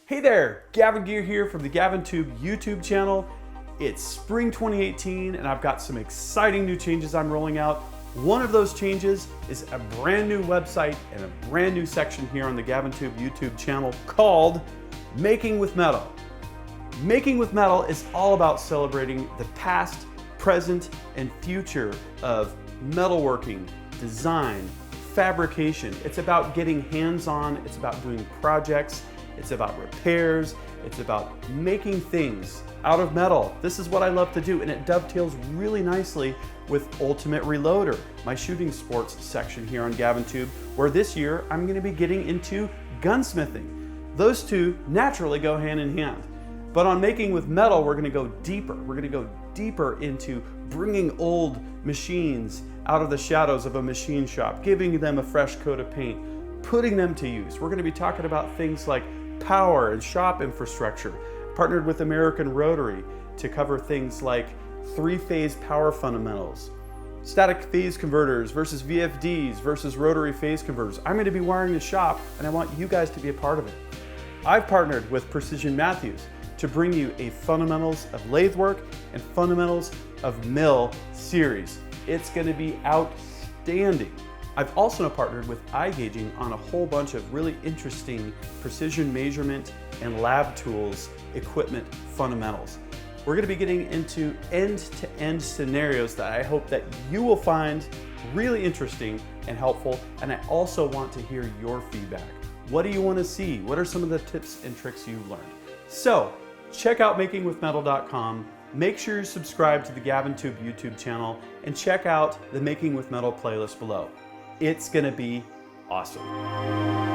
Hey there, Gavin Gear here from the GavinToobe YouTube channel. It's spring 2018 and I've got some exciting new changes I'm rolling out. One of those changes is a brand new website and a brand new section here on the GavinToobe YouTube channel called Making with Metal. Making with Metal is all about celebrating the past, present, and future of metalworking, design, fabrication. It's about getting hands-on, it's about doing projects, it's about repairs, it's about making things out of metal. This is what I love to do, and it dovetails really nicely with Ultimate Reloader, my shooting sports section here on GavinToobe, where this year I'm going to be getting into gunsmithing. Those two naturally go hand in hand. But on Making with Metal, we're going to go deeper. We're going to go deeper into bringing old machines out of the shadows of a machine shop, giving them a fresh coat of paint, putting them to use. We're going to be talking about things like power and shop infrastructure. Partnered with American Rotary to cover things like three-phase power fundamentals, static phase converters versus VFDs versus rotary phase converters. I'm going to be wiring the shop and I want you guys to be a part of it. I've partnered with Precision Matthews to bring you a fundamentals of lathe work and fundamentals of mill series. It's going to be outstanding. I've also partnered with iGaging on a whole bunch of really interesting precision measurement and lab tools, equipment fundamentals. We're going to be getting into end-to-end scenarios that I hope that you will find really interesting and helpful. And I also want to hear your feedback. What do you want to see? What are some of the tips and tricks you've learned? So check out makingwithmetal.com. Make sure you subscribe to the GavinToobe YouTube channel and check out the Making with Metal playlist below. It's gonna be awesome.